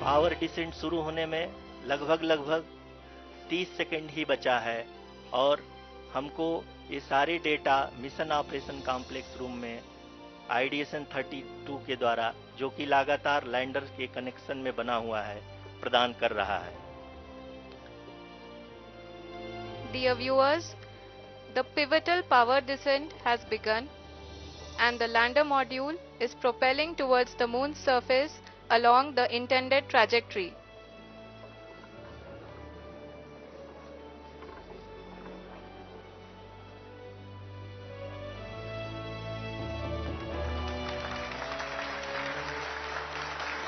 Power descent शुरू होने में लगभग 30 सेकंड ही बचा है और हमको ये सारे data mission operation complex room में आईडीएसएन 32 के द्वारा, जो कि लगातार लैंडर के कनेक्शन में बना हुआ है, प्रदान कर रहा है। Dear viewers, the pivotal power descent has begun and the lander module is propelling towards the moon's surface along the intended trajectory.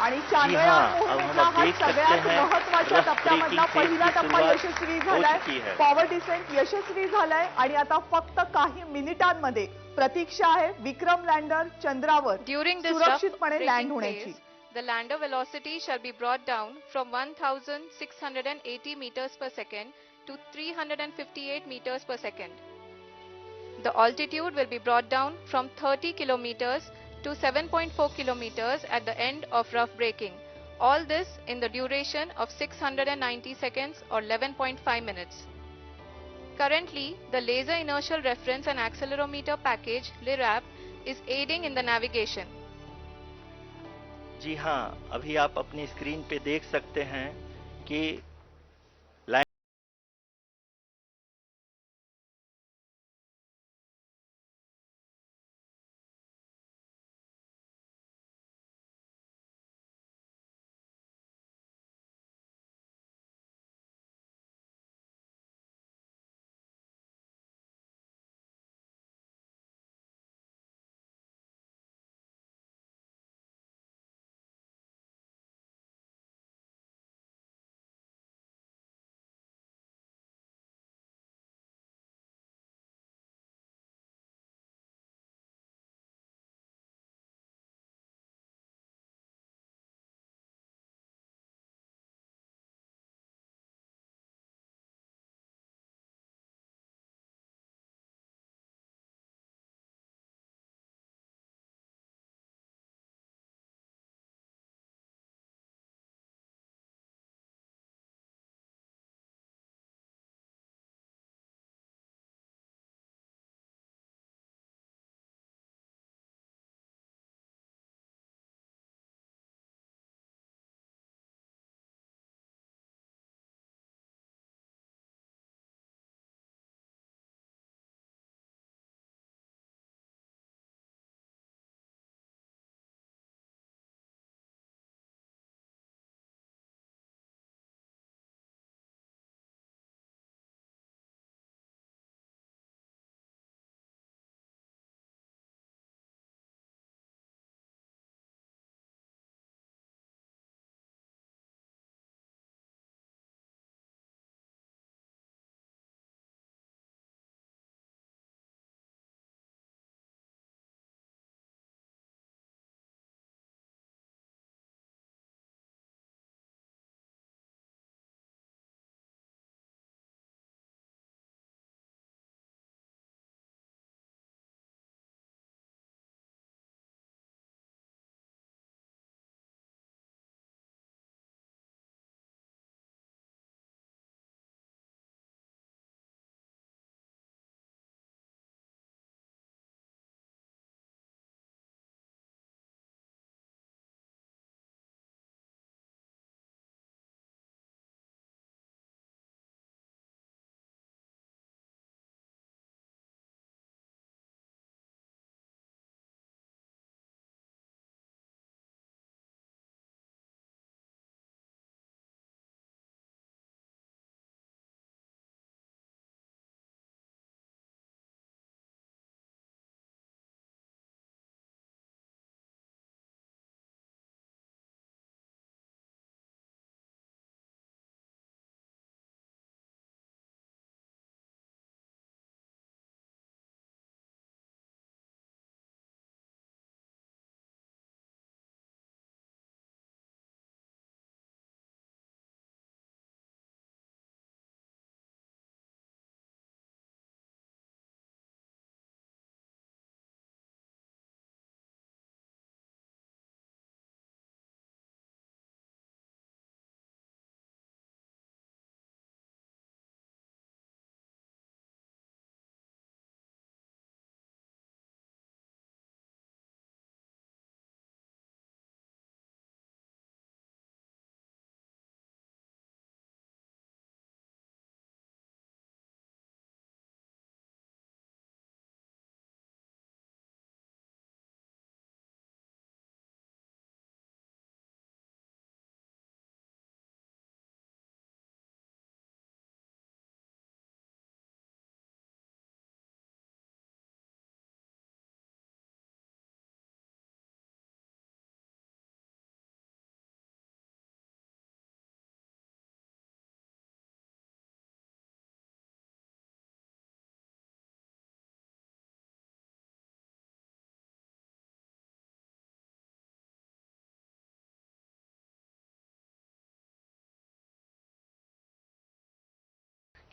आणि जी चांदोया हाँ, अब मोहिमेतला हम हा देख सकते सगळ्यात हैं महत्त्वाच्या रफ टप्प्यामधला ब्रेकिंग फेज पहिला की टप्पा शुरुआत यशस्वी हो झालाय. चुकी है। पॉवर डिसेंट यशस्वी झालाय आणि आता फक्त काही मिनिटांमध्ये प्रतीक्षा आहे विक्रम लँडर चंद्रावर During this rough सुरक्षितपणे लँड braking होण्याची. phase, the lander velocity shall be brought down from 1680 meters per second to 358 meters per second. The altitude will be brought down from 30 kilometers to 7.4 kilometers at the end of rough braking. All this in the duration of 690 seconds or 11.5 minutes. Currently, the Laser Inertial Reference and Accelerometer package (LIRAP) is aiding in the navigation. जी हाँ, अभी आप अपनी screen पे देख सकते हैं कि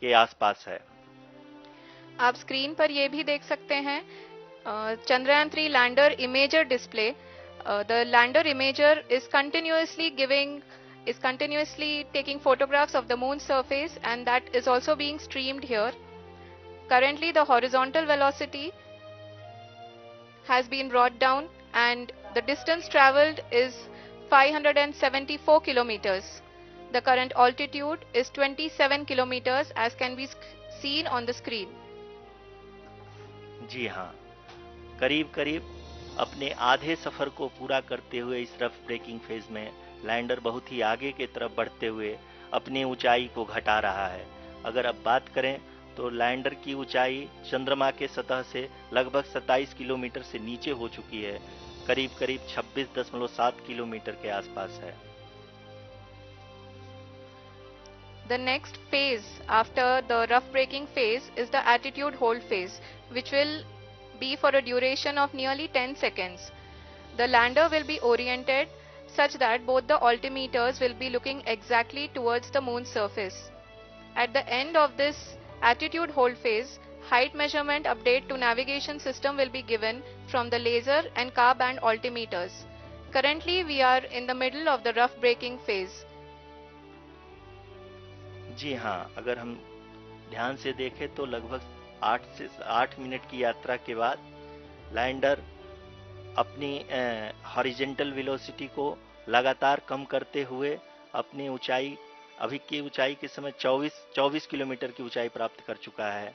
के आसपास है। आप स्क्रीन पर ये भी देख सकते हैं Chandrayaan 3 lander imager display. The lander imager is continuously taking photographs of the moon's surface, and that is also being streamed here. Currently the horizontal velocity has been brought down and the distance traveled is 574 kilometers. The current altitude is 27 kilometers as can be seen on the screen. जी हाँ, करीब करीब अपने आधे सफर को पूरा करते हुए इस रफ ब्रेकिंग फेज में लैंडर बहुत ही आगे की तरफ बढ़ते हुए अपनी ऊंचाई को घटा रहा है। अगर अब बात करें तो लैंडर की ऊंचाई चंद्रमा के सतह से लगभग 27 किलोमीटर से नीचे हो चुकी है, करीब करीब 26.7 किलोमीटर के आसपास है। The next phase after the rough braking phase is the attitude hold phase, which will be for a duration of nearly 10 seconds. The lander will be oriented such that both the altimeters will be looking exactly towards the moon's surface. At the end of this attitude hold phase, height measurement update to navigation system will be given from the laser and car band altimeters. Currently we are in the middle of the rough braking phase. जी हाँ, अगर हम ध्यान से देखें तो लगभग 8 minute की यात्रा के बाद लैंडर अपनी हॉरिजेंटल वेलोसिटी को लगातार कम करते हुए अपनी ऊंचाई, अभी की ऊंचाई के समय 24 किलोमीटर की ऊंचाई प्राप्त कर चुका है।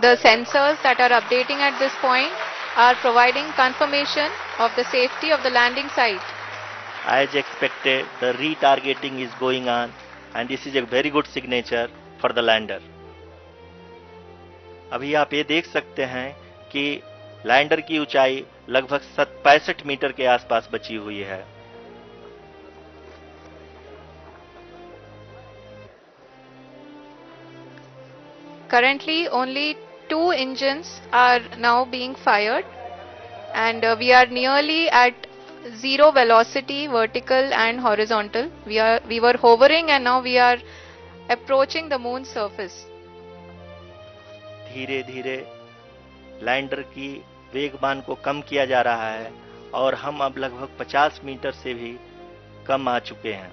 The sensors that are updating at this point are providing confirmation of the safety of the landing site. As expected, the retargeting is going on, and this is a very good signature for the lander. अभी आप ये देख सकते हैं कि lander की ऊंचाई लगभग 65 मीटर के आसपास बची हुई है. Currently, only 2 engines are now being fired, and we are nearly at zero velocity, vertical and horizontal. We were hovering, and now we are approaching the moon's surface. धीरे धीरे लैंडर की वेगमान को कम किया जा रहा है और हम अब लगभग 50 मीटर से भी कम आ चुके हैं.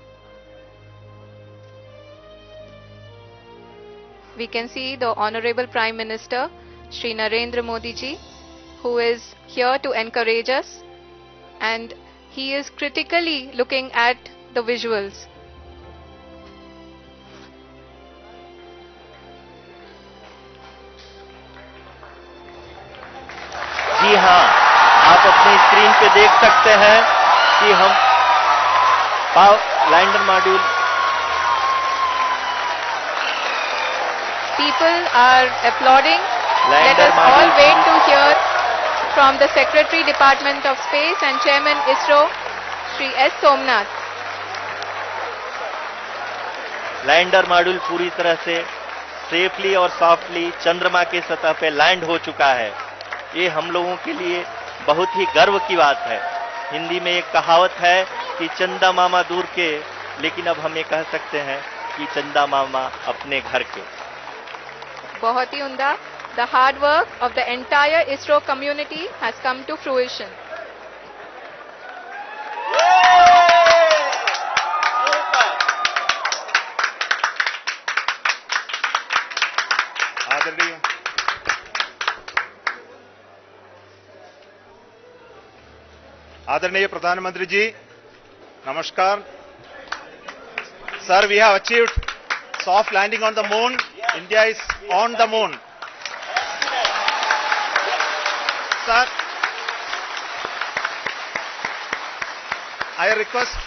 We can see the Honorable Prime Minister, Shri Narendra Modi ji, who is here to encourage us, and he is critically looking at the visuals. जी हाँ, आप अपनी स्क्रीन पे देख सकते हैं कि हम lander module. People are applauding. Let us all wait to hear from the Secretary Department of Space and Chairman ISRO, Shri S. Somnath. Lander module पूरी तरह से सेफली और सॉफ्टली चंद्रमा के सतह पे लैंड हो चुका है. ये हम लोगों के लिए बहुत ही गर्व की बात है. हिंदी में एक कहावत है कि चंदा मामा दूर के, लेकिन अब हम ये कह सकते हैं कि चंदा मामा अपने घर के. बहुत ही उम्दा. The hard work of the entire ISRO community has come to fruition. आदरणीय प्रधानमंत्री जी, नमस्कार. Sir, we have achieved soft landing on the moon. India is on the moon. Sir, I request